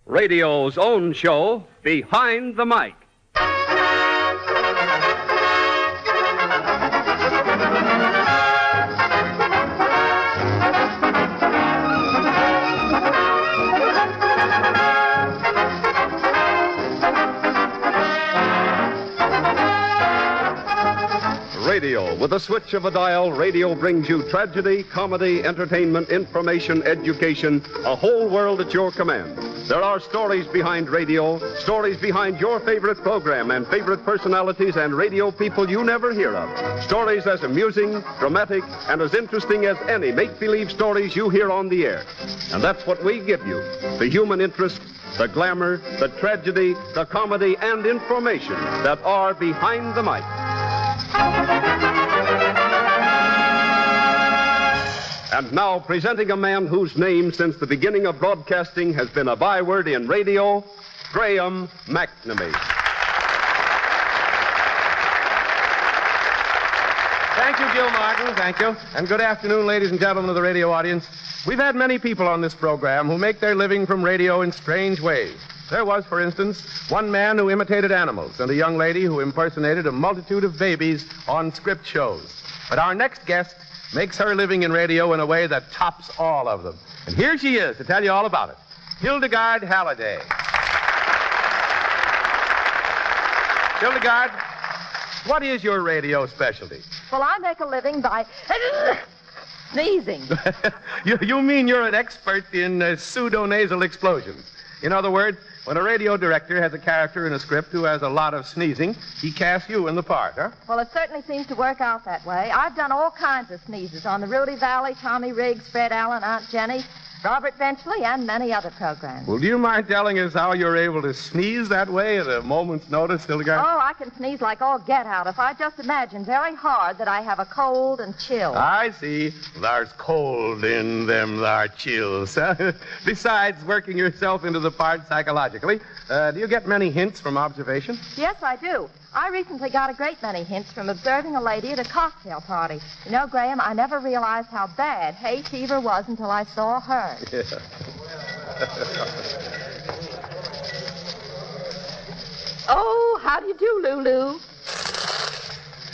Radio's own show, Behind the Mic. Radio. With a switch of a dial, radio brings you tragedy, comedy, entertainment, information, education, a whole world at your command. There are stories behind radio, stories behind your favorite program and favorite personalities and radio people you never hear of. Stories as amusing, dramatic, and as interesting as any make-believe stories you hear on the air. And that's what we give you. The human interest, the glamour, the tragedy, the comedy, and information that are behind the mic. And now, presenting a man whose name since the beginning of broadcasting has been a byword in radio, Graham McNamee. Thank you, Gil Martin. Thank you. And good afternoon, ladies and gentlemen of the radio audience. We've had many people on this program who make their living from radio in strange ways. There was, for instance, one man who imitated animals and a young lady who impersonated a multitude of babies on script shows. But our next guest makes her living in radio in a way that tops all of them. And here she is to tell you all about it. Hildegard Halliday. Hildegard, what is your radio specialty? Well, I make a living by sneezing. You mean you're an expert in pseudo-nasal explosions. In other words, when a radio director has a character in a script who has a lot of sneezing, he casts you in the part, huh? Well, it certainly seems to work out that way. I've done all kinds of sneezes on the Rudy Valley, Tommy Riggs, Fred Allen, Aunt Jenny, Robert Benchley, and many other programs. Well, do you mind telling us how you're able to sneeze that way at a moment's notice, Hildegard? Oh, I can sneeze like all get out if I just imagine very hard that I have a cold and chill. I see. There's cold in them, there chills. Besides working yourself into the part psychologically, do you get many hints from observation? Yes, I do. I recently got a great many hints from observing a lady at a cocktail party. You know, Graham, I never realized how bad hay fever was until I saw her. Yeah. Oh, how do you do, Lulu?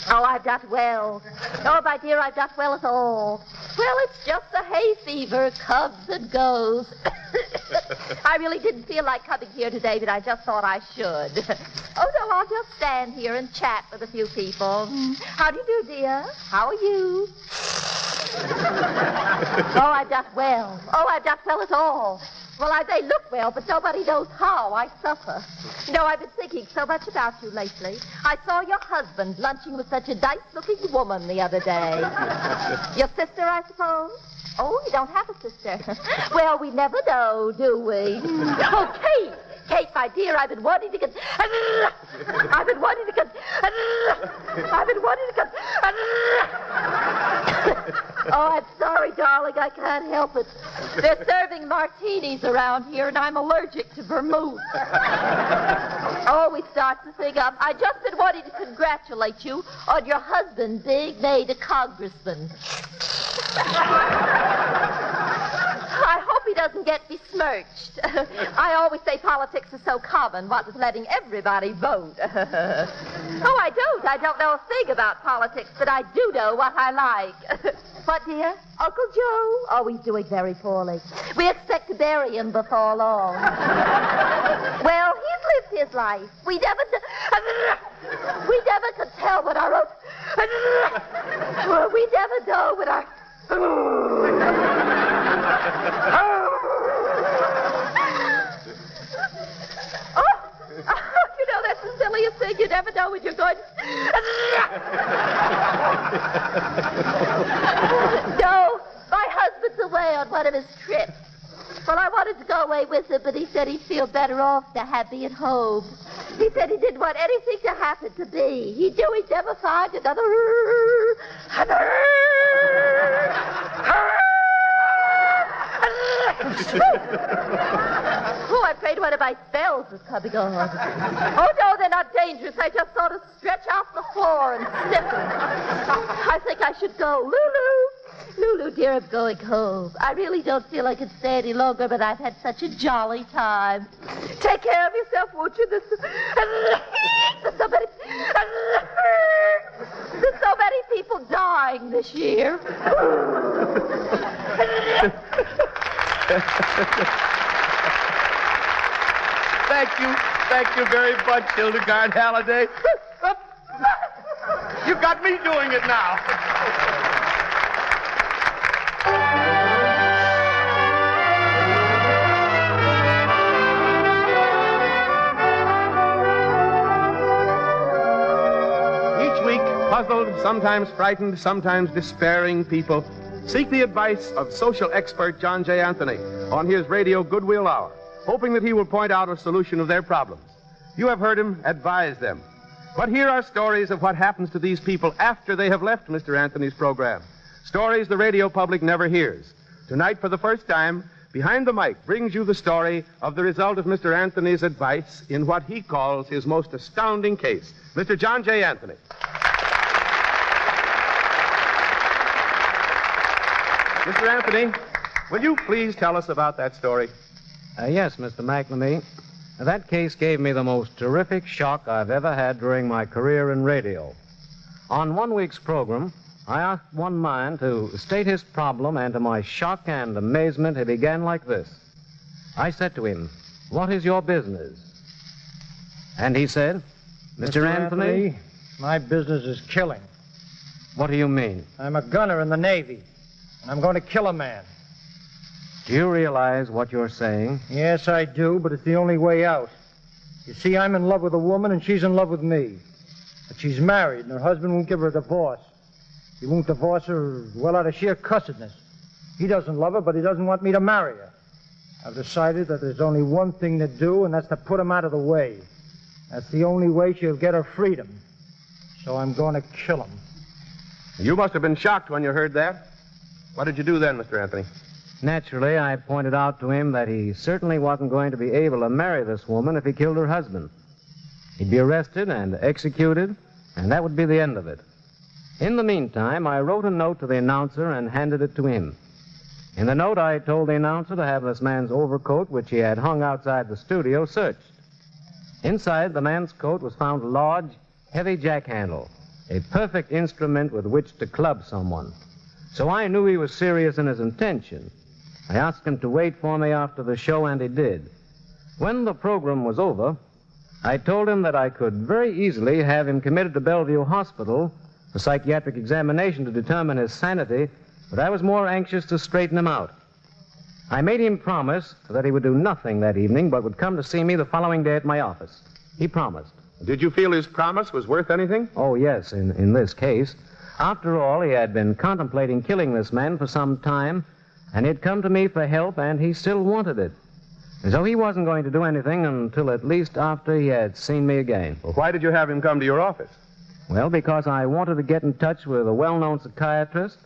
Oh, I've got well. Oh, my dear, I've got well at all. Well, it's just the hay fever, comes and goes. I really didn't feel like coming here today, but I just thought I should. Oh, no, I'll just stand here and chat with a few people. How do you do, dear? How are you? Oh, I've got well. Oh, I've got well at all. Well, I may look well, but nobody knows how I suffer. You know, I've been thinking so much about you lately. I saw your husband lunching with such a nice-looking woman the other day. Your sister, I suppose? Oh, you don't have a sister. Well, we never know, do we? Oh, Kate! Kate, my dear, I've been wanting to get... I've been wanting to get... Oh, I'm sorry, darling. I can't help it. They're serving martinis around here, and I'm allergic to vermouth. Oh, we start to think up. I just been wanting to congratulate you on your husband being made a congressman. I hope he doesn't get besmirched. I always say politics is so common, what with letting everybody vote. Oh, I don't know a thing about politics, but I do know what I like. What, dear? Uncle Joe? Oh, he's doing very poorly. We expect to bury him before long. Well, he's lived his life. We never could tell what our own... We never know what our... You know, that's the silliest thing. You never know when you're going... No, my husband's away on one of his trips. Well, I wanted to go away with him, but he said he'd feel better off to have me at home. He said he didn't want anything to happen to me. He knew he'd never find another... Oh, I'm afraid one of my spells is coming on. Oh, no, they're not dangerous. I just sort of stretch out the floor and stiffen. I think I should go. Lulu, Lulu, dear, I'm going home. I really don't feel I can stay any longer, but I've had such a jolly time. Take care of yourself, won't you? There's so many people dying this year. Thank you very much, Hildegard Halliday. You got me doing it now. Each week, puzzled, sometimes frightened, sometimes despairing people seek the advice of social expert John J. Anthony on his radio Goodwill Hour, hoping that he will point out a solution of their problems. You have heard him advise them. But here are stories of what happens to these people after they have left Mr. Anthony's program. Stories the radio public never hears. Tonight, for the first time, Behind the Mic brings you the story of the result of Mr. Anthony's advice in what he calls his most astounding case. Mr. John J. Anthony. Mr. Anthony, will you please tell us about that story? Yes, Mr. McNamee. That case gave me the most terrific shock I've ever had during my career in radio. On one week's program, I asked one man to state his problem, and to my shock and amazement, he began like this. I said to him, "What is your business?" And he said, Mr. Anthony, my business is killing. What do you mean? I'm a gunner in the Navy, and I'm going to kill a man. Do you realize what you're saying? Yes, I do, but it's the only way out. You see, I'm in love with a woman, and she's in love with me. But she's married, and her husband won't give her a divorce. He won't divorce her, well, out of sheer cussedness. He doesn't love her, but he doesn't want me to marry her. I've decided that there's only one thing to do, and that's to put him out of the way. That's the only way she'll get her freedom. So I'm going to kill him. You must have been shocked when you heard that. What did you do then, Mr. Anthony? Naturally, I pointed out to him that he certainly wasn't going to be able to marry this woman if he killed her husband. He'd be arrested and executed, and that would be the end of it. In the meantime, I wrote a note to the announcer and handed it to him. In the note, I told the announcer to have this man's overcoat, which he had hung outside the studio, searched. Inside the man's coat was found a large, heavy jack handle, a perfect instrument with which to club someone. So I knew he was serious in his intention. I asked him to wait for me after the show, and he did. When the program was over, I told him that I could very easily have him committed to Bellevue Hospital for psychiatric examination to determine his sanity, but I was more anxious to straighten him out. I made him promise that he would do nothing that evening, but would come to see me the following day at my office. He promised. Did you feel his promise was worth anything? Oh, yes, in this case. After all, he had been contemplating killing this man for some time, and he'd come to me for help, and he still wanted it. And so he wasn't going to do anything until at least after he had seen me again. Well, why did you have him come to your office? Well, because I wanted to get in touch with a well-known psychiatrist,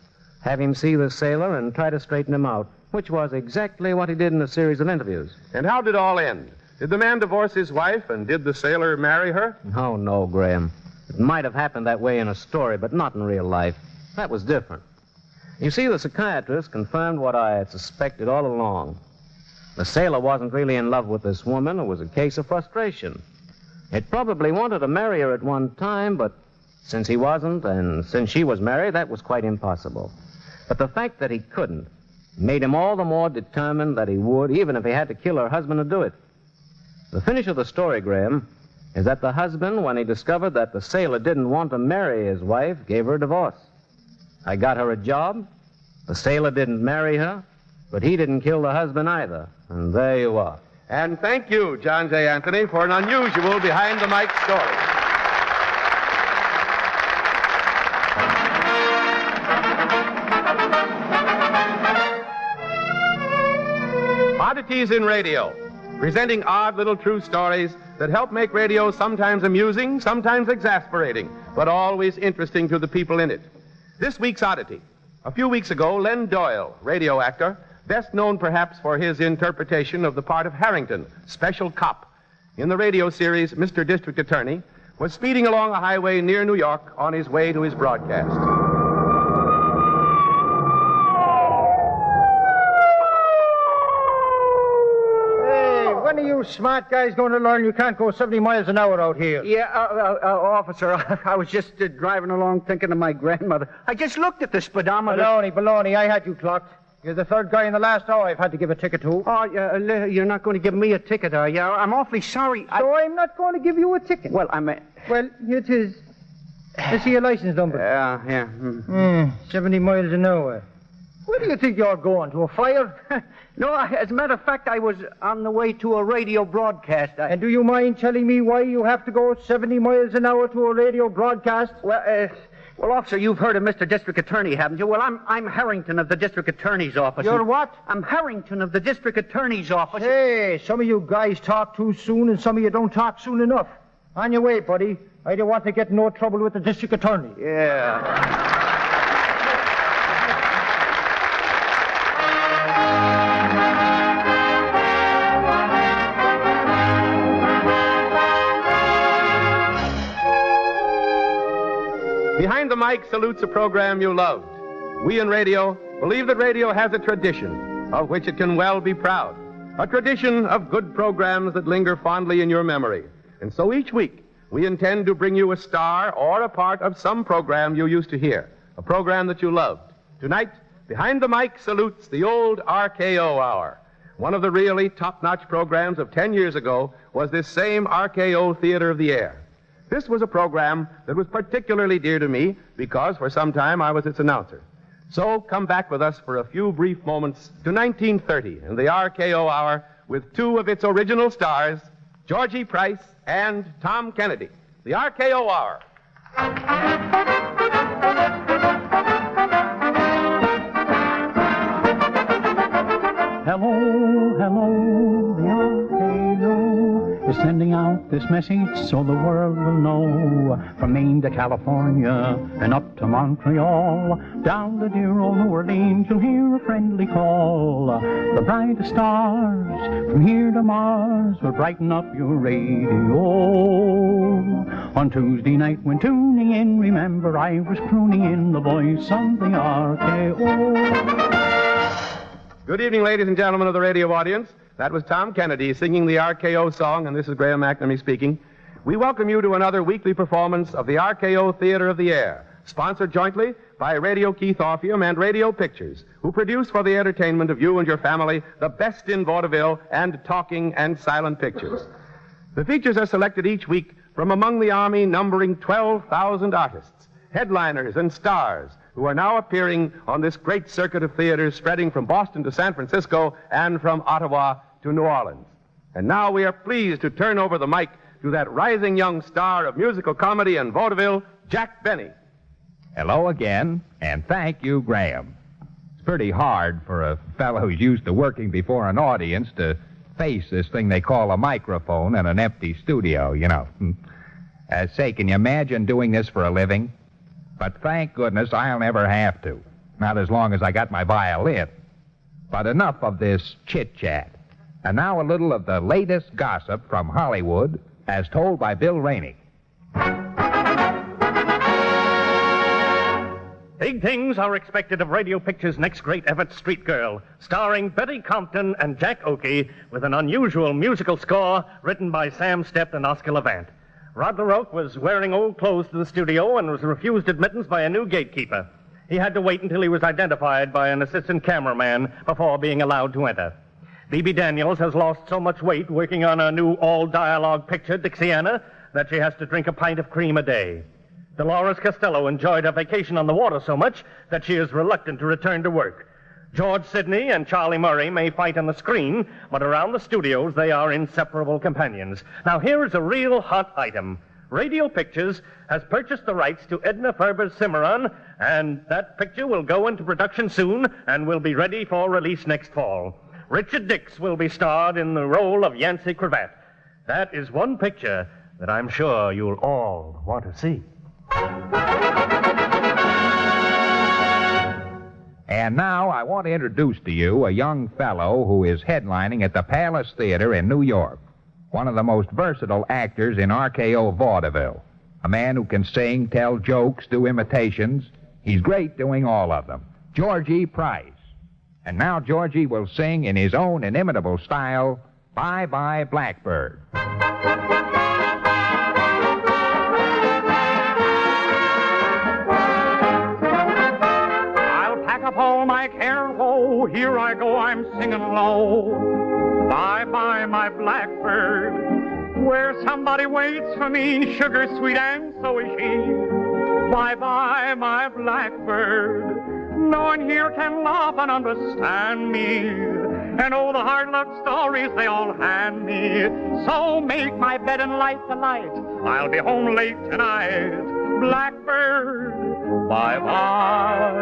have him see the sailor, and try to straighten him out, which was exactly what he did in a series of interviews. And how did it all end? Did the man divorce his wife, and did the sailor marry her? Oh, no, Graham. It might have happened that way in a story, but not in real life. That was different. You see, the psychiatrist confirmed what I had suspected all along. The sailor wasn't really in love with this woman. It was a case of frustration. He'd probably wanted to marry her at one time, but since he wasn't, and since she was married, that was quite impossible. But the fact that he couldn't made him all the more determined that he would, even if he had to kill her husband to do it. The finish of the story, Graham, is that the husband, when he discovered that the sailor didn't want to marry his wife, gave her a divorce. I got her a job. The sailor didn't marry her, but he didn't kill the husband either. And there you are. And thank you, John J. Anthony, for an unusual behind-the-mic story. Oddities in Radio, presenting odd little true stories that help make radio sometimes amusing, sometimes exasperating, but always interesting to the people in it. This week's oddity. A few weeks ago, Len Doyle, radio actor, best known perhaps for his interpretation of the part of Harrington, special cop, in the radio series Mr. District Attorney, was speeding along a highway near New York on his way to his broadcast. when are you smart guys going to learn you can't go 70 miles an hour out here? Yeah, officer, I was just driving along thinking of my grandmother. I just looked at the speedometer. Baloney, I had you clocked. You're the third guy in the last hour I've had to give a ticket to. Oh, you're not going to give me a ticket, are you? I'm awfully sorry. So I'm not going to give you a ticket. Well, Well, here it is. Let's see your license number. Yeah. 70 miles an hour. Where do you think you're going? To a fire? No, as a matter of fact, I was on the way to a radio broadcast. And do you mind telling me why you have to go 70 miles an hour to a radio broadcast? Well, officer, you've heard of Mr. District Attorney, haven't you? Well, I'm Harrington of the District Attorney's office. You're what? I'm Harrington of the District Attorney's office. Hey, some of you guys talk too soon and some of you don't talk soon enough. On your way, buddy. I don't want to get in no trouble with the District Attorney. Yeah. Behind the Mic salutes a program you loved. We in radio believe that radio has a tradition of which it can well be proud. A tradition of good programs that linger fondly in your memory. And so each week, we intend to bring you a star or a part of some program you used to hear, a program that you loved. Tonight, Behind the Mic salutes the old RKO Hour. One of the really top-notch programs of 10 years ago was this same RKO Theater of the Air. This was a program that was particularly dear to me because for some time I was its announcer. So come back with us for a few brief moments to 1930 and the RKO Hour with two of its original stars, Georgie Price and Tom Kennedy. The RKO Hour. Hello, hello, the RKO is sending out this message so the world will know. From Maine to California and up to Montreal, down to dear old New Orleans, you'll hear a friendly call. The brightest stars from here to Mars will brighten up your radio. On Tuesday night when tuning in, remember I was crooning in the voice of the RKO. Good evening, ladies and gentlemen of the radio audience. That was Tom Kennedy singing the RKO song, and this is Graham McNamee speaking. We welcome you to another weekly performance of the RKO Theater of the Air, sponsored jointly by Radio Keith Orpheum and Radio Pictures, who produce for the entertainment of you and your family the best in vaudeville and talking and silent pictures. The features are selected each week from among the Army, numbering 12,000 artists, headliners, and stars who are now appearing on this great circuit of theaters spreading from Boston to San Francisco and from Ottawa to New Orleans. And now we are pleased to turn over the mic to that rising young star of musical comedy and vaudeville, Jack Benny. Hello again, and thank you, Graham. It's pretty hard for a fellow who's used to working before an audience to face this thing they call a microphone in an empty studio, you know. Say, can you imagine doing this for a living? But thank goodness I'll never have to. Not as long as I got my violin. But enough of this chit-chat. And now a little of the latest gossip from Hollywood, as told by Bill Rainey. Big things are expected of Radio Pictures' next great effort, Street Girl, starring Betty Compton and Jack Oakey, with an unusual musical score written by Sam Stepp and Oscar Levant. Rod LaRoque was wearing old clothes to the studio and was refused admittance by a new gatekeeper. He had to wait until he was identified by an assistant cameraman before being allowed to enter. Bebe Daniels has lost so much weight working on a new all-dialogue picture, Dixiana, that she has to drink a pint of cream a day. Dolores Costello enjoyed her vacation on the water so much that she is reluctant to return to work. George Sidney and Charlie Murray may fight on the screen, but around the studios they are inseparable companions. Now here is a real hot item. Radio Pictures has purchased the rights to Edna Ferber's Cimarron, and that picture will go into production soon and will be ready for release next fall. Richard Dix will be starred in the role of Yancey Cravat. That is one picture that I'm sure you'll all want to see. And now I want to introduce to you a young fellow who is headlining at the Palace Theater in New York. One of the most versatile actors in RKO vaudeville. A man who can sing, tell jokes, do imitations. He's great doing all of them. Georgie Price. And now Georgie will sing in his own inimitable style Bye-bye Blackbird. I'll pack up all my care, oh, here I go, I'm singing low. Bye-bye, my blackbird, where somebody waits for me, sugar sweet, and so is she. Bye-bye, my blackbird, no one here can love and understand me. And oh, the hard luck stories they all hand me. So make my bed and light the light. I'll be home late tonight. Blackbird, bye-bye.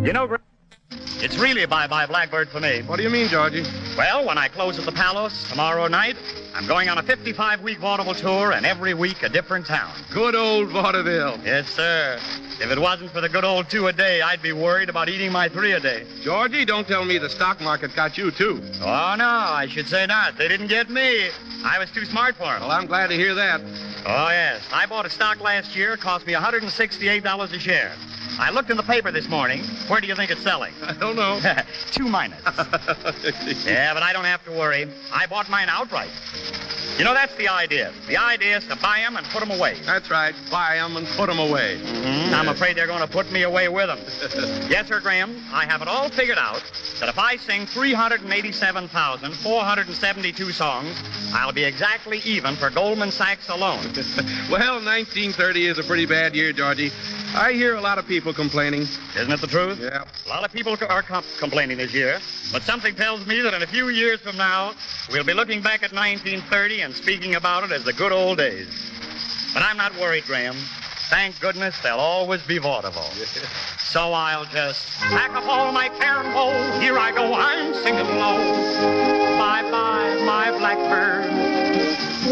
You know, it's really bye-bye Blackbird for me. What do you mean, Georgie? Well, when I close at the Palace tomorrow night, I'm going on a 55-week vaudeville tour, and every week a different town. Good old vaudeville. Yes, sir. If it wasn't for the good old 2 a day, I'd be worried about eating my 3 a day. Georgie, don't tell me the stock market got you, too. Oh, no, I should say not. They didn't get me. I was too smart for them. Well, I'm glad to hear that. Oh, yes. I bought a stock last year. It cost me $168 a share. I looked in the paper this morning. Where do you think it's selling? I don't know. 2 minus. Yeah, but I don't have to worry. I bought mine outright. You know, that's the idea. The idea is to buy them and put them away. That's right. Buy them and put them away. Mm-hmm. I'm afraid they're going to put me away with them. Yes, sir, Graham. I have it all figured out that if I sing 387,472 songs, I'll be exactly even for Goldman Sachs alone. Well, 1930 is a pretty bad year, Georgie. I hear a lot of people complaining. Isn't it the truth? Yeah. A lot of people are complaining this year, but something tells me that in a few years from now, we'll be looking back at 1930 and speaking about it as the good old days. But I'm not worried, Graham. Thank goodness there'll always be vaudeville. So I'll just pack up all my care and woe. Here I go, I'm singing low. Bye-bye, my blackbird,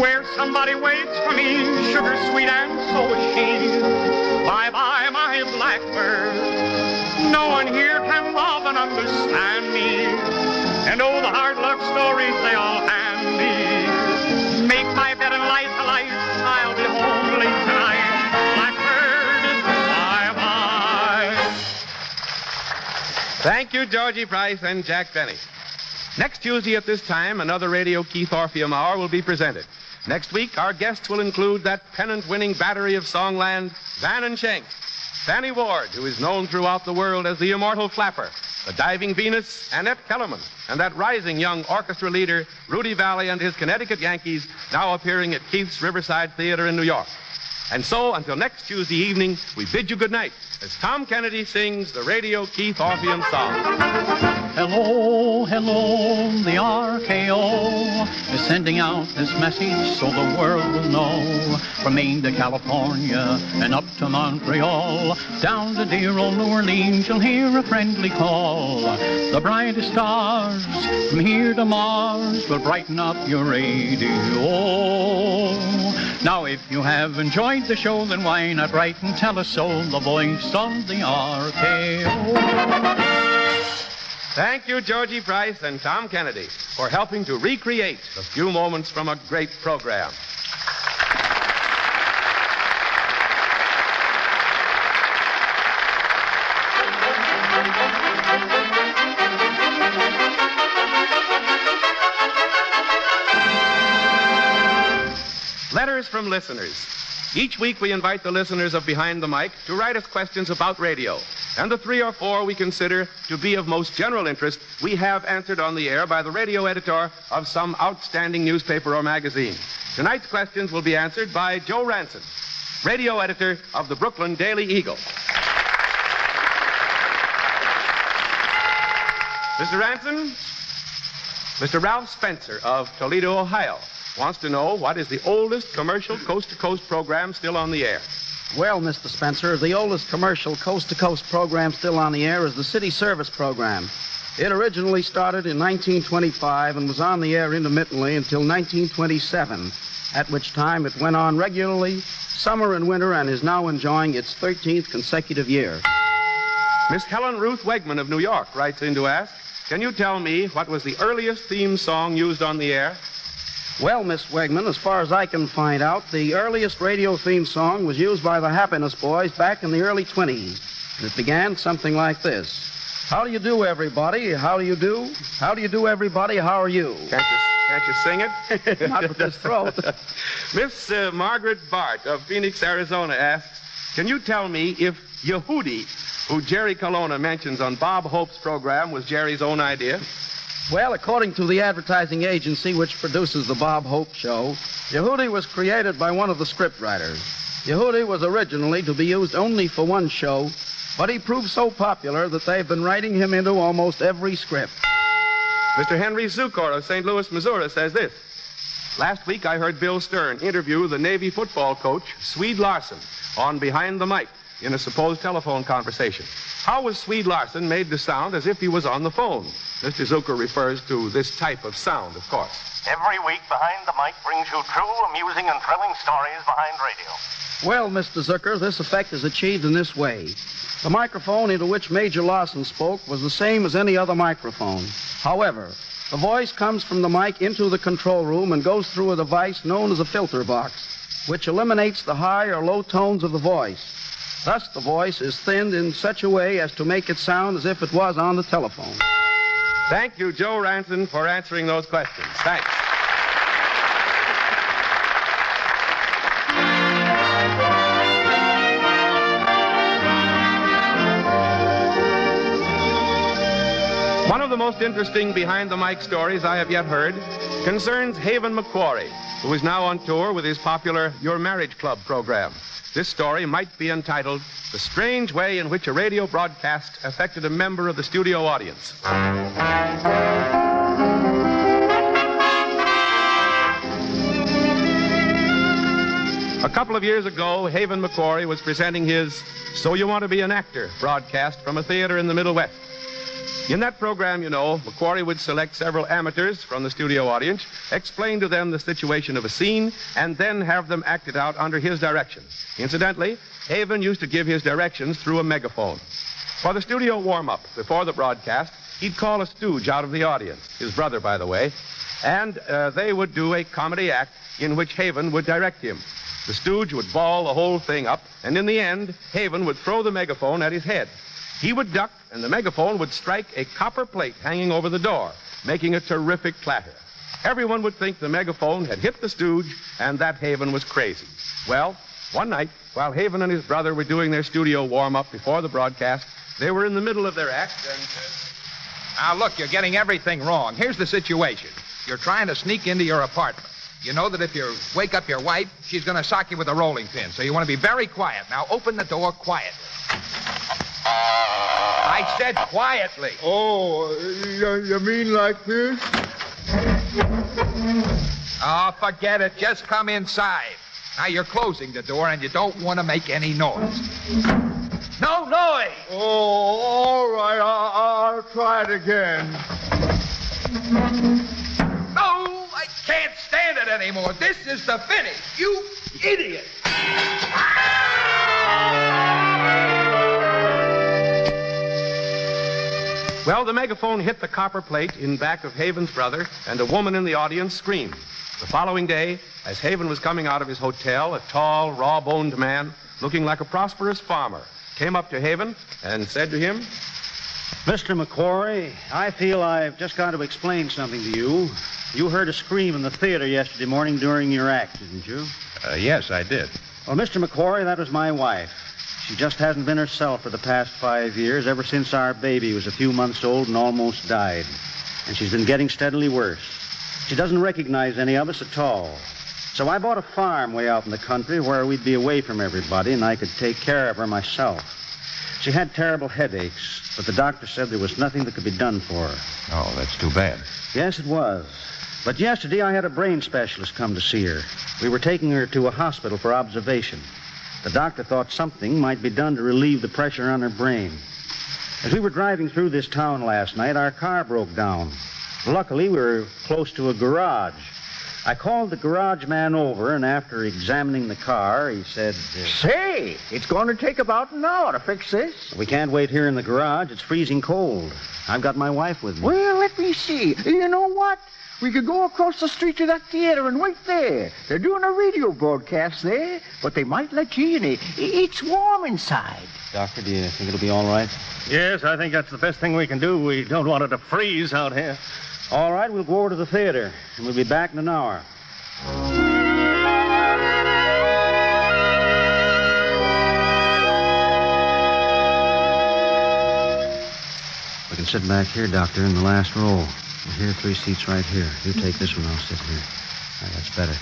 where somebody waits for me, sugar sweet, and so is she. Bye-bye, my blackbird, no one here can love and understand me. And oh, the hard luck stories they all hand me. Make my bed and light the light, I'll be home late tonight. Blackbird, bye-bye. Thank you, Georgie Price and Jack Benny. Next Tuesday at this time, another Radio Keith Orpheum Hour will be presented. Next week, our guests will include that pennant-winning battery of songland, Van and Schenk, Fanny Ward, who is known throughout the world as the Immortal Flapper, the Diving Venus, Annette Kellerman, and that rising young orchestra leader, Rudy Valley and his Connecticut Yankees, now appearing at Keith's Riverside Theater in New York. And so, until next Tuesday evening, we bid you good night as Tom Kennedy sings the Radio Keith Orpheum song. Hello, hello, the RKO is sending out this message so the world will know. From Maine to California and up to Montreal, down to dear old New Orleans, you'll hear a friendly call. The brightest stars from here to Mars will brighten up your radio. Now, if you have enjoyed the show, then why not write and tell us so? The voice of the RKO. Thank you, Georgie Price and Tom Kennedy, for helping to recreate a few moments from a great program. Letters from listeners. Each week we invite the listeners of Behind the Mic to write us questions about radio. And the 3 or 4 we consider to be of most general interest, we have answered on the air by the radio editor of some outstanding newspaper or magazine. Tonight's questions will be answered by Joe Ranson, radio editor of the Brooklyn Daily Eagle. Mr. Ranson, Mr. Ralph Spencer of Toledo, Ohio, wants to know what is the oldest commercial coast-to-coast program still on the air. Well, Mr. Spencer, the oldest commercial coast-to-coast program still on the air is the City Service program. It originally started in 1925 and was on the air intermittently until 1927, at which time it went on regularly, summer and winter, and is now enjoying its 13th consecutive year. Miss Helen Ruth Wegman of New York writes in to ask, can you tell me what was the earliest theme song used on the air? Well, Miss Wegman, as far as I can find out, the earliest radio theme song was used by the Happiness Boys back in the early 20s. And it began something like this. How do you do, everybody? How do you do? How do you do, everybody? How are you? Can't you Can't you sing it? Not with this throat. Miss Margaret Bart of Phoenix, Arizona asks, can you tell me if Yehudi, who Jerry Colonna mentions on Bob Hope's program, was Jerry's own idea? Well, according to the advertising agency which produces the Bob Hope Show, Yehudi was created by one of the scriptwriters. Yehudi was originally to be used only for one show, but he proved so popular that they've been writing him into almost every script. Mr. Henry Zukor of St. Louis, Missouri says this. Last week I heard Bill Stern interview the Navy football coach, Swede Larson, on Behind the Mic in a supposed telephone conversation. How was Swede Larson made to sound as if he was on the phone? Mr. Zucker refers to this type of sound, of course. Every week, Behind the Mic brings you true, amusing, and thrilling stories behind radio. Well, Mr. Zucker, this effect is achieved in this way. The microphone into which Major Lawson spoke was the same as any other microphone. However, the voice comes from the mic into the control room and goes through a device known as a filter box, which eliminates the high or low tones of the voice. Thus, the voice is thinned in such a way as to make it sound as if it was on the telephone. Thank you, Joe Ranson, for answering those questions. Thanks. One of the most interesting behind-the-mic stories I have yet heard concerns Haven McQuarrie, who is now on tour with his popular Your Marriage Club program. This story might be entitled The Strange Way in Which a Radio Broadcast Affected a Member of the Studio Audience. A couple of years ago, Haven McQuarrie was presenting his So You Want to Be an Actor broadcast from a theater in the Middle West. In that program, you know, McQuarrie would select several amateurs from the studio audience, explain to them the situation of a scene, and then have them act it out under his direction. Incidentally, Haven used to give his directions through a megaphone. For the studio warm-up before the broadcast, he'd call a stooge out of the audience, his brother, by the way, and they would do a comedy act in which Haven would direct him. The stooge would ball the whole thing up, and in the end, Haven would throw the megaphone at his head. He would duck, and the megaphone would strike a copper plate hanging over the door, making a terrific clatter. Everyone would think the megaphone had hit the stooge and that Haven was crazy. Well, one night, while Haven and his brother were doing their studio warm-up before the broadcast, they were in the middle of their act, and... Now, look, you're getting everything wrong. Here's the situation. You're trying to sneak into your apartment. You know that if you wake up your wife, she's going to sock you with a rolling pin, so you want to be very quiet. Now, open the door quietly. I said quietly. Oh, you mean like this? Oh, forget it. Just come inside. Now, you're closing the door, and you don't want to make any noise. No noise! Oh, all right. I'll try it again. No, I can't stand it anymore. This is the finish. You idiot! Well, the megaphone hit the copper plate in back of Haven's brother, and a woman in the audience screamed. The following day, as Haven was coming out of his hotel, a tall, raw-boned man, looking like a prosperous farmer, came up to Haven and said to him, Mr. McQuarrie, I feel I've just got to explain something to you. You heard a scream in the theater yesterday morning during your act, didn't you? Yes, I did. Well, Mr. McQuarrie, that was my wife. She just hasn't been herself for the past 5 years, ever since our baby was a few months old and almost died. And she's been getting steadily worse. She doesn't recognize any of us at all. So I bought a farm way out in the country where we'd be away from everybody and I could take care of her myself. She had terrible headaches, but the doctor said there was nothing that could be done for her. Oh, that's too bad. Yes, it was. But yesterday I had a brain specialist come to see her. We were taking her to a hospital for observation. The doctor thought something might be done to relieve the pressure on her brain. As we were driving through this town last night, our car broke down. Luckily, we were close to a garage. I called the garage man over, and after examining the car, he said... Say, it's going to take about an hour to fix this. We can't wait here in the garage. It's freezing cold. I've got my wife with me. Well, let me see. You know what? We could go across the street to that theater and wait there. They're doing a radio broadcast there, but they might let you in. It's warm inside. Doctor, do you think it'll be all right? Yes, I think that's the best thing we can do. We don't want it to freeze out here. All right, we'll go over to the theater, and we'll be back in an hour. We can sit back here, Doctor, in the last row. And here, 3 seats right here. You take this one, I'll sit here. All right, that's better.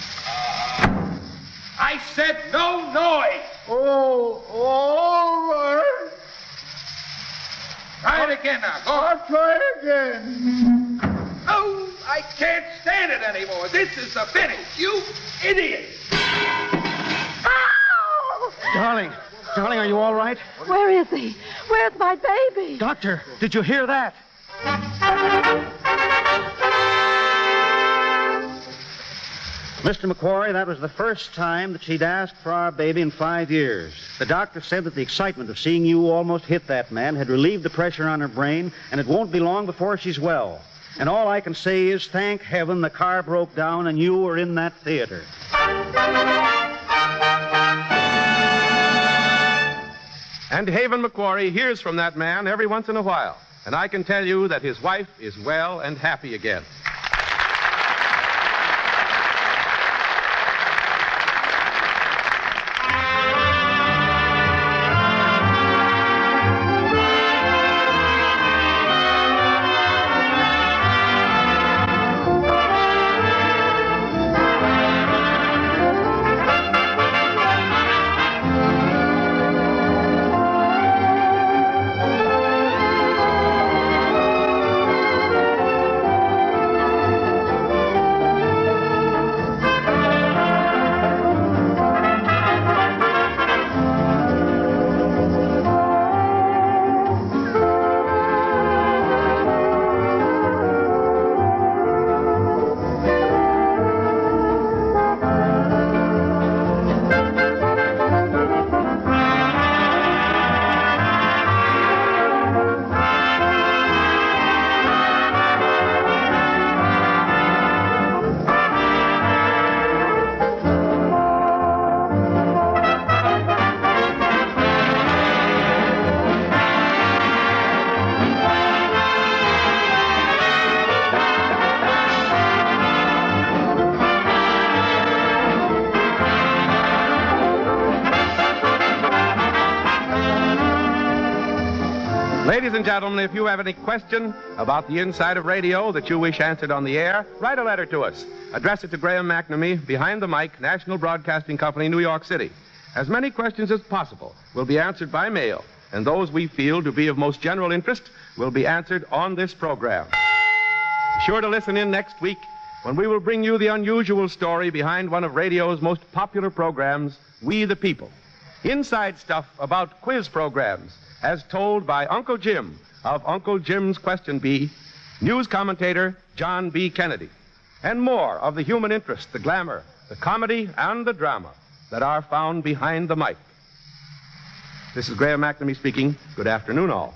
I said no noise! Oh, all right. Try it again now. Go on. I'll try again. Oh, I can't stand it anymore. This is the finish. You idiot! Ow! Darling, are you all right? Where is he? Where's my baby? Doctor, did you hear that? Mr. McQuarrie, that was the first time that she'd asked for our baby in 5 years. The doctor said that the excitement of seeing you almost hit that man had relieved the pressure on her brain, and it won't be long before she's well. And all I can say is, thank heaven the car broke down and you were in that theater. And Haven McQuarrie hears from that man every once in a while. And I can tell you that his wife is well and happy again. Ladies and gentlemen, if you have any question about the inside of radio that you wish answered on the air, write a letter to us. Address it to Graham McNamee, Behind the Mic, National Broadcasting Company, New York City. As many questions as possible will be answered by mail, and those we feel to be of most general interest will be answered on this program. Be sure to listen in next week when we will bring you the unusual story behind one of radio's most popular programs, We the People. Inside stuff about quiz programs, as told by Uncle Jim of Uncle Jim's Question Bee, news commentator John B. Kennedy, and more of the human interest, the glamour, the comedy, and the drama that are found behind the mic. This is Graham McNamee speaking. Good afternoon, all.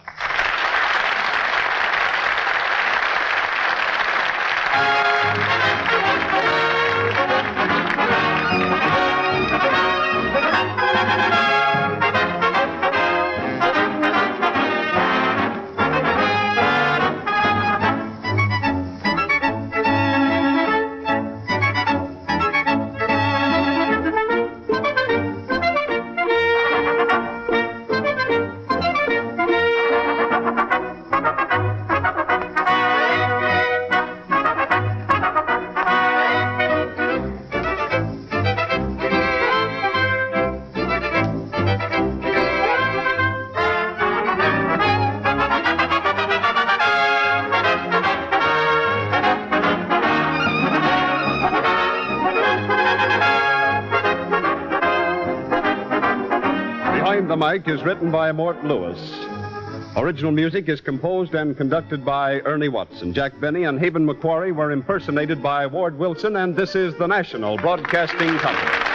The Mic is written by Mort Lewis. Original music is composed and conducted by Ernie Watson. Jack Benny and Haven McQuarrie were impersonated by Ward Wilson, and this is the National Broadcasting Company.